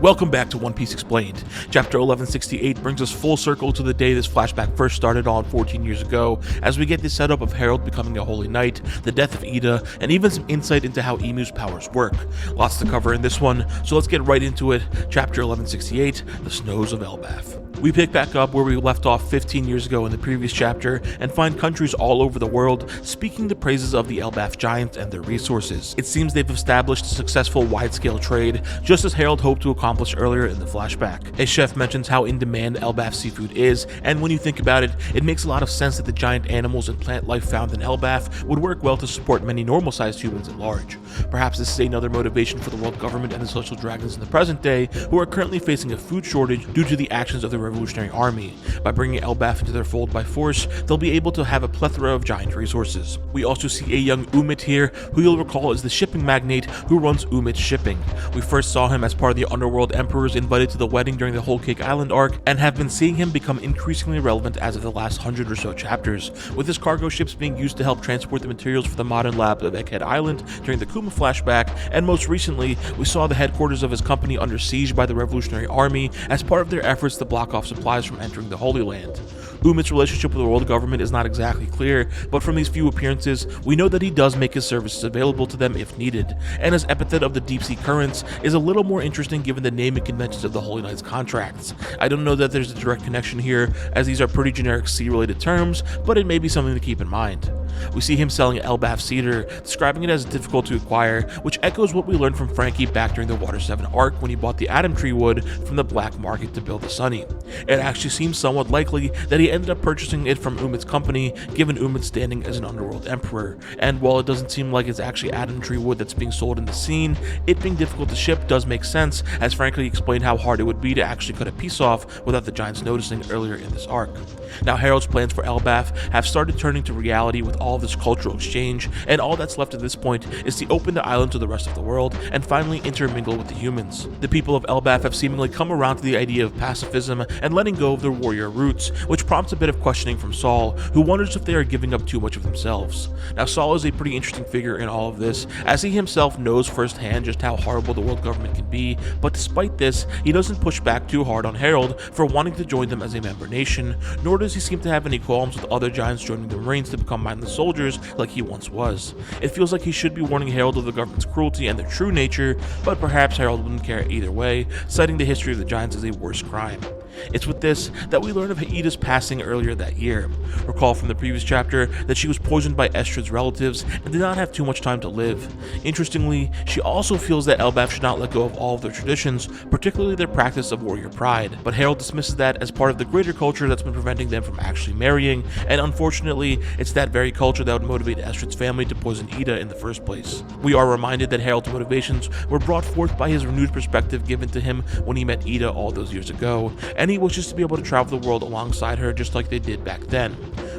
Welcome back to One Piece Explained. Chapter 1168 brings us full circle to the day this flashback first started on 14 years ago, as we get the setup of Harold becoming a holy knight, the death of Ida, and even some insight into how Emu's powers work. Lots to cover in this one, so let's get right into it. Chapter 1168, The Snows of Elbaf. We pick back up where we left off 15 years ago in the previous chapter and find countries all over the world speaking the praises of the Elbaf giants and their resources. It seems they've established a successful wide-scale trade, just as Harold hoped to accomplish earlier in the flashback. A chef mentions how in demand Elbaf seafood is, and when you think about it, it makes a lot of sense that the giant animals and plant life found in Elbaf would work well to support many normal-sized humans at large. Perhaps this is another motivation for the world government and the social dragons in the present day, who are currently facing a food shortage due to the actions of the Revolutionary Army. By bringing Elbaf into their fold by force, they'll be able to have a plethora of giant resources. We also see a young Umit here, who you'll recall is the shipping magnate who runs Umit Shipping. We first saw him as part of the Underworld Emperors invited to the wedding during the Whole Cake Island arc, and have been seeing him become increasingly relevant as of the last 100 or so chapters, with his cargo ships being used to help transport the materials for the modern lab of Egghead Island during the Kuma flashback, and most recently, we saw the headquarters of his company under siege by the Revolutionary Army as part of their efforts to block off supplies from entering the Holy Land. Umit's relationship with the world government is not exactly clear, but from these few appearances, we know that he does make his services available to them if needed, and his epithet of the Deep Sea Currents is a little more interesting given the naming conventions of the Holy Knight's contracts. I don't know that there's a direct connection here, as these are pretty generic sea-related terms, but it may be something to keep in mind. We see him selling Elbaf cedar, describing it as difficult to acquire, which echoes what we learned from Frankie back during the Water 7 arc when he bought the Adam Tree wood from the black market to build the Sunny. It actually seems somewhat likely that he ended up purchasing it from Umit's company, given Umit's standing as an underworld emperor, and while it doesn't seem like it's actually Adam Tree wood that's being sold in the scene, it being difficult to ship does make sense, as Frankie explained how hard it would be to actually cut a piece off without the giants noticing earlier in this arc. Now Harold's plans for Elbaf have started turning to reality with all of this cultural exchange, and all that's left at this point is to open the island to the rest of the world and finally intermingle with the humans. The people of Elbaf have seemingly come around to the idea of pacifism and letting go of their warrior roots, which prompts a bit of questioning from Saul, who wonders if they are giving up too much of themselves. Now Saul is a pretty interesting figure in all of this, as he himself knows firsthand just how horrible the world government can be, but despite this, he doesn't push back too hard on Harold for wanting to join them as a member nation, nor does he seem to have any qualms with other giants joining the Marines to become mindless soldiers like he once was. It feels like he should be warning Harold of the government's cruelty and their true nature, but perhaps Harold wouldn't care either way, citing the history of the giants as a worse crime. It's with this that we learn of Ida's passing earlier that year. Recall from the previous chapter that she was poisoned by Estrid's relatives and did not have too much time to live. Interestingly, she also feels that Elbaf should not let go of all of their traditions, particularly their practice of warrior pride, but Harold dismisses that as part of the greater culture that's been preventing them from actually marrying, and unfortunately, it's that very culture that would motivate Estrid's family to poison Ida in the first place. We are reminded that Harold's motivations were brought forth by his renewed perspective given to him when he met Ida all those years ago, and he wishes to be able to travel the world alongside her just like they did back then.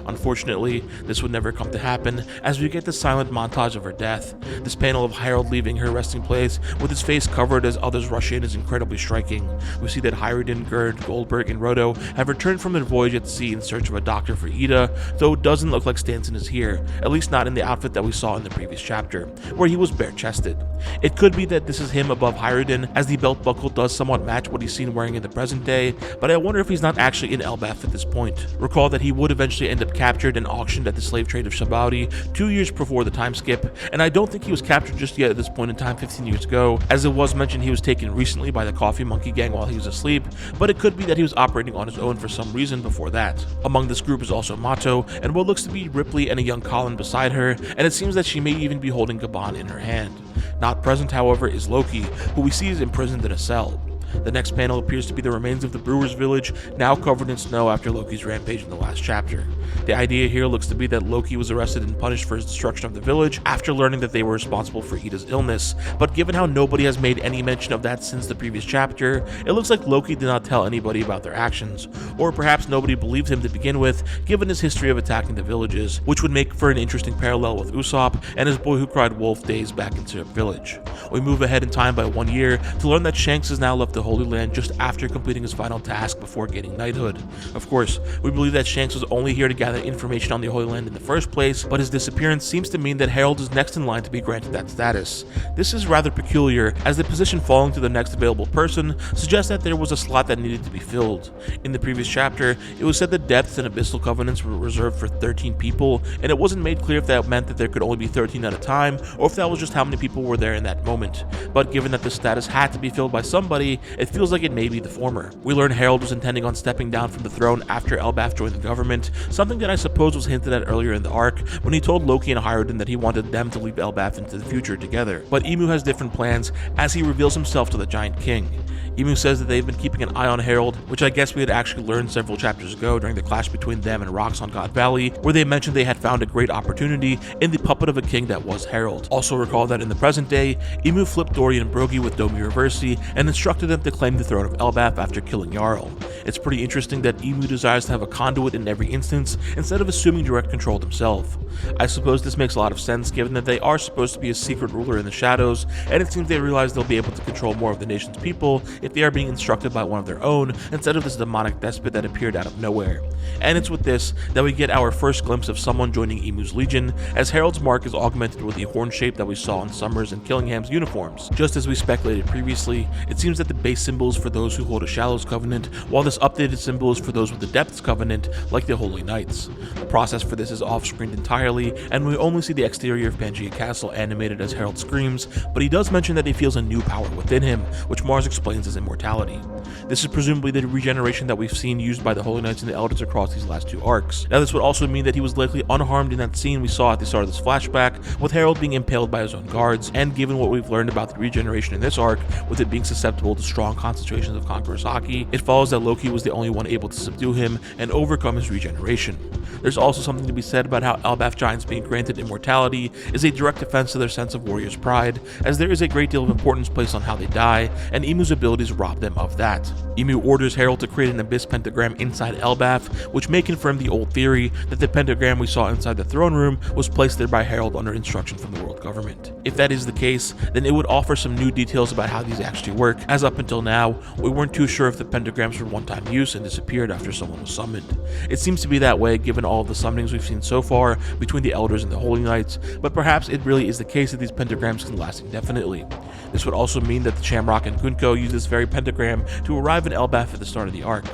Unfortunately, this would never come to happen, as we get the silent montage of her death. This panel of Harold leaving her resting place with his face covered as others rush in is incredibly striking. We see that Hyruddin, Gerd, Goldberg, and Roto have returned from their voyage at sea in search of a doctor for Ida, though it doesn't look like Stanson is here, at least not in the outfit that we saw in the previous chapter, where he was bare-chested. It could be that this is him above Hyruddin, as the belt buckle does somewhat match what he's seen wearing in the present day, but I wonder if he's not actually in Elbaf at this point. Recall that he would eventually end up captured and auctioned at the slave trade of Shabaudi 2 years before the time skip, and I don't think he was captured just yet at this point in time 15 years ago, as it was mentioned he was taken recently by the Coffee Monkey Gang while he was asleep, but it could be that he was operating on his own for some reason before that. Among this group is also Mato, and what looks to be Ripley and a young Colin beside her, and it seems that she may even be holding Gaban in her hand. Not present, however, is Loki, who we see is imprisoned in a cell. The next panel appears to be the remains of the Brewers village, now covered in snow after Loki's rampage in the last chapter. The idea here looks to be that Loki was arrested and punished for his destruction of the village after learning that they were responsible for Ida's illness, but given how nobody has made any mention of that since the previous chapter, it looks like Loki did not tell anybody about their actions, or perhaps nobody believed him to begin with, given his history of attacking the villages, which would make for an interesting parallel with Usopp and his boy who cried wolf days back in Syrup Village. We move ahead in time by 1 year to learn that Shanks has now left the Holy Land just after completing his final task before getting knighthood. Of course, we believe that Shanks was only here to gather information on the Holy Land in the first place, but his disappearance seems to mean that Harold is next in line to be granted that status. This is rather peculiar, as the position falling to the next available person suggests that there was a slot that needed to be filled. In the previous chapter, it was said the depths and abyssal covenants were reserved for 13 people, and it wasn't made clear if that meant that there could only be 13 at a time, or if that was just how many people were there in that moment. But given that the status had to be filled by somebody, it feels like it may be the former. We learn Harold was intending on stepping down from the throne after Elbaf joined the government, something that I suppose was hinted at earlier in the arc when he told Loki and Hyrden that he wanted them to lead Elbaf into the future together. But Emu has different plans as he reveals himself to the Giant King. Emu says that they've been keeping an eye on Harold, which I guess we had actually learned several chapters ago during the clash between them and Rox on God Valley, where they mentioned they had found a great opportunity in the puppet of a king that was Harold. Also recall that in the present day, Emu flipped Dorian and Brogy with Domi Reversi and instructed them to claim the throne of Elbaf after killing Jarl. It's pretty interesting that Emu desires to have a conduit in every instance instead of assuming direct control himself. I suppose this makes a lot of sense given that they are supposed to be a secret ruler in the shadows, and it seems they realize they'll be able to control more of the nation's people if they are being instructed by one of their own instead of this demonic despot that appeared out of nowhere. And it's with this that we get our first glimpse of someone joining Emu's legion, as Harold's mark is augmented with the horn shape that we saw in Summers and Killingham's uniforms. Just as we speculated previously, it seems that the base symbol is for those who hold a Shallows Covenant, while this updated symbol is for those with the Depths Covenant, like the Holy Knights. The process for this is off-screened entirely, and we only see the exterior of Pangea Castle animated as Harold screams, but he does mention that he feels a new power within him, which Mars explains as immortality. This is presumably the regeneration that we've seen used by the Holy Knights and the Elders across these last two arcs. Now this would also mean that he was likely unharmed in that scene we saw at the start of this flashback, with Harold being impaled by his own guards, and given what we've learned about the regeneration in this arc, with it being susceptible to strong concentrations of Conqueror's Haki, it follows that Loki was the only one able to subdue him and overcome his regeneration. There's also something to be said about how Elbaf giants being granted immortality is a direct offense to their sense of warrior's pride, as there is a great deal of importance placed on how they die, and Emu's abilities rob them of that. Emu orders Harold to create an abyss pentagram inside Elbaf, which may confirm the old theory that the pentagram we saw inside the throne room was placed there by Harold under instruction from the world government. If that is the case, then it would offer some new details about how these actually work, as up until now, we weren't too sure if the pentagrams were one-time use and disappeared after someone was summoned. It seems to be that way given all of the summonings we've seen so far between the Elders and the Holy Knights, but perhaps it really is the case that these pentagrams can last indefinitely. This would also mean that the Shamrock and Gunko use this very pentagram to arrive in Elbaf at the start of the arc.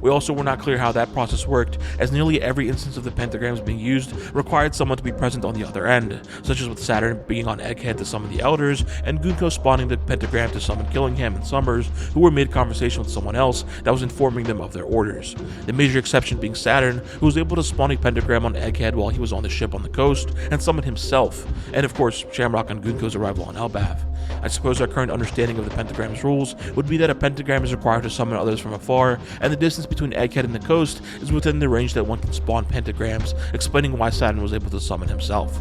We also were not clear how that process worked, as nearly every instance of the pentagrams being used required someone to be present on the other end, such as with Saturn being on Egghead to summon the Elders, and Gunko spawning the pentagram to summon Killingham and Summers, who were mid-conversation with someone else that was informing them of their orders. The major exception being Saturn, who was able to spawn a pentagram on Egghead while he was on the ship on the coast, and summon himself, and of course Shamrock and Gunko's arrival on Elbaf. I suppose our current understanding of the pentagram's rules would be that a pentagram is required to summon others from afar, and the distance between Egghead and the coast is within the range that one can spawn pentagrams, explaining why Saturn was able to summon himself.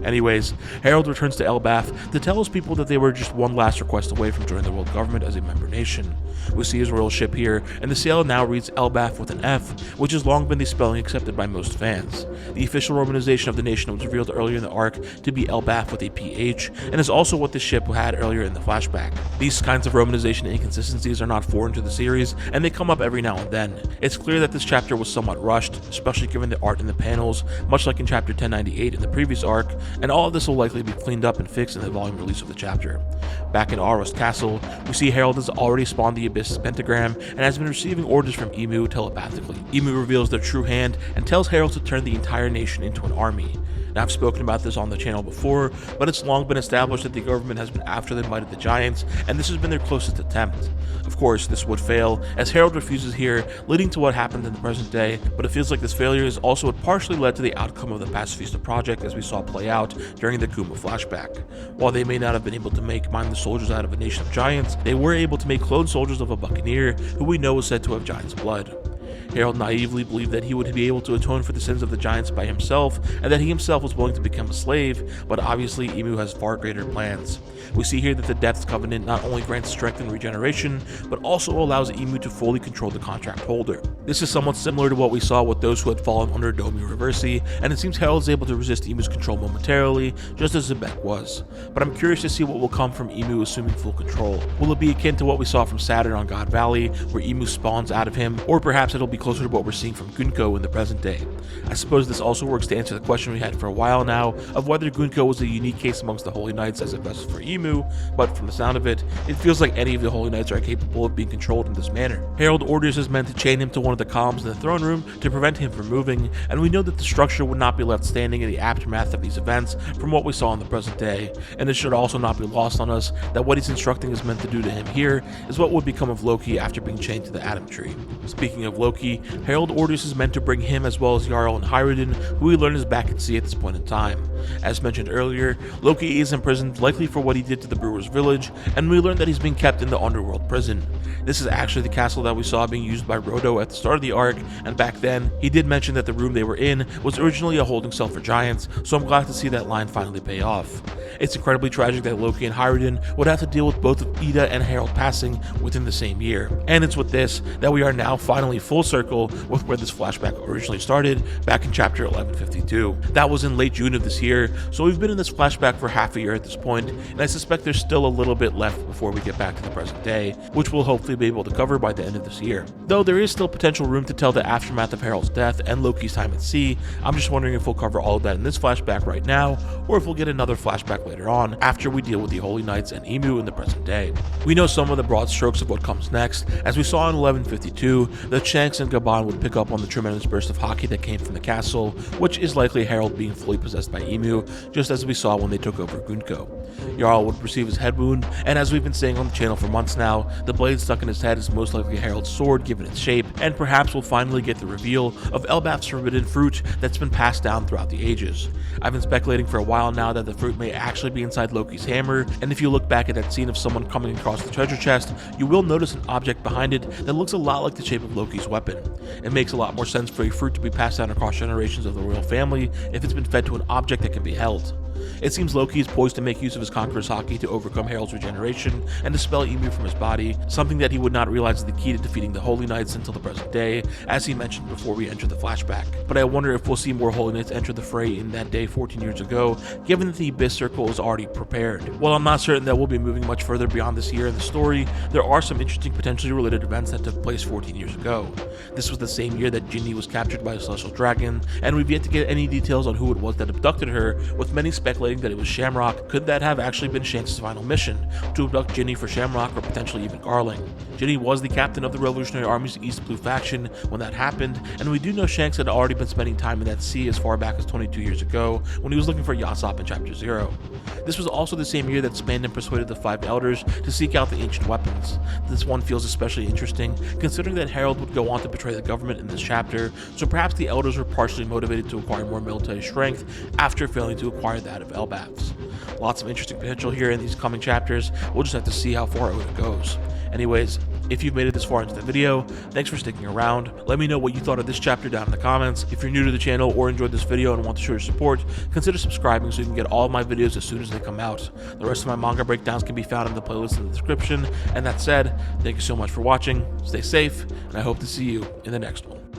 Anyways, Harold returns to Elbaf to tell his people that they were just one last request away from joining the world government as a member nation. We see his royal ship here, and the sail now reads Elbaf with an F, which has long been the spelling accepted by most fans. The official romanization of the nation was revealed earlier in the arc to be Elbaf with a PH, and is also what the ship had earlier in the flashback. These kinds of romanization inconsistencies are not foreign to the series, and they come up every now and then. It's clear that this chapter was somewhat rushed, especially given the art in the panels, much like in chapter 1098 in the previous arc, and all of this will likely be cleaned up and fixed in the volume release of the chapter. Back in Aros Castle, we see Harold has already spawned the Abyss pentagram and has been receiving orders from Emu telepathically. Emu reveals their true hand and tells Harold to turn the entire nation into an army. Now, I've spoken about this on the channel before, but it's long been established that the government has been after the might of the Giants, and this has been their closest attempt. Of course, this would fail, as Harold refuses here, leading to what happened in the present day, but it feels like this failure is also what partially led to the outcome of the Pacifista project as we saw play out during the Kuma flashback. While they may not have been able to make mindless soldiers out of a nation of giants, they were able to make clone soldiers of a buccaneer, who we know was said to have giant's blood. Harold naively believed that he would be able to atone for the sins of the giants by himself, and that he himself was willing to become a slave, but obviously Emu has far greater plans. We see here that the Depths Covenant not only grants strength and regeneration, but also allows Emu to fully control the contract holder. This is somewhat similar to what we saw with those who had fallen under Domi Reversi, and it seems Harold is able to resist Emu's control momentarily, just as Xebec was. But I'm curious to see what will come from Emu assuming full control. Will it be akin to what we saw from Saturn on God Valley, where Emu spawns out of him, or perhaps it'll be closer to what we're seeing from Gunko in the present day? I suppose this also works to answer the question we had for a while now, of whether Gunko was a unique case amongst the Holy Knights as a vessel for Emu, but from the sound of it, it feels like any of the Holy Knights are capable of being controlled in this manner. Harold orders his men to chain him to one of the columns in the throne room to prevent him from moving, and we know that the structure would not be left standing in the aftermath of these events from what we saw in the present day, and it should also not be lost on us that what he's instructing his men to do to him here is what would become of Loki after being chained to the Atom Tree. Speaking of Loki, Harold orders his men to bring him as well as Jarl and Hyrule, who we learn is back at sea at this point in time. As mentioned earlier, Loki is imprisoned likely for what he did to the Brewers Village, and we learn that he's being kept in the underworld prison. This is actually the castle that we saw being used by Roto at the start of the arc, and back then, he did mention that the room they were in was originally a holding cell for giants, so I'm glad to see that line finally pay off. It's incredibly tragic that Loki and Hyrule would have to deal with both of Ida and Harold passing within the same year, and it's with this that we are now finally full circle with where this flashback originally started back in chapter 1152. That was in late June of this year, so we've been in this flashback for half a year at this point, and I suspect there's still a little bit left before we get back to the present day, which we'll hopefully be able to cover by the end of this year. Though there is still potential room to tell the aftermath of Harold's death and Loki's time at sea, I'm just wondering if we'll cover all of that in this flashback right now, or if we'll get another flashback later on after we deal with the Holy Knights and Emu in the present day. We know some of the broad strokes of what comes next. As we saw in 1152, that Shanks and Gaban would pick up on the tremendous burst of Haki that came from the castle, which is likely Harold being fully possessed by Emu, just as we saw when they took over Gunko. Jarl would receive his head wound, and as we've been saying on the channel for months now, the blade stuck in his head is most likely Harold's sword given its shape, and perhaps we'll finally get the reveal of Elbaf's forbidden fruit that's been passed down throughout the ages. I've been speculating for a while now that the fruit may actually be inside Loki's hammer, and if you look back at that scene of someone coming across the treasure chest, you will notice an object behind it that looks a lot like the shape of Loki's weapon. It makes a lot more sense for a fruit to be passed down across generations of the royal family if it's been fed to an object that can be held. It seems Loki is poised to make use of his Conqueror's Haki to overcome Harold's regeneration and dispel Emu from his body, something that he would not realize is the key to defeating the Holy Knights until the present day, as he mentioned before we enter the flashback. But I wonder if we'll see more Holy Knights enter the fray in that day 14 years ago, given that the Abyss Circle is already prepared. While I'm not certain that we'll be moving much further beyond this year in the story, there are some interesting potentially related events that took place 14 years ago. This was the same year that Ginny was captured by a Celestial Dragon, and we've yet to get any details on who it was that abducted her, with many speculating that it was Shamrock. Could that have actually been Shanks' final mission, to abduct Ginny for Shamrock or potentially even Garling? Ginny was the captain of the Revolutionary Army's East Blue faction when that happened, and we do know Shanks had already been spending time in that sea as far back as 22 years ago when he was looking for Yasopp in Chapter 0. This was also the same year that Spandam persuaded the Five Elders to seek out the ancient weapons. This one feels especially interesting, considering that Harold would go on to betray the government in this chapter, so perhaps the Elders were partially motivated to acquire more military strength after failing to acquire that of Elbaf's. Lots of interesting potential here in these coming chapters. We'll just have to see how far Oda goes. Anyways, if you've made it this far into the video, thanks for sticking around. Let me know what you thought of this chapter down in the comments. If you're new to the channel or enjoyed this video and want to show your support, consider subscribing so you can get all of my videos as soon as they come out. The rest of my manga breakdowns can be found in the playlist in the description. And that said, thank you so much for watching, stay safe, and I hope to see you in the next one.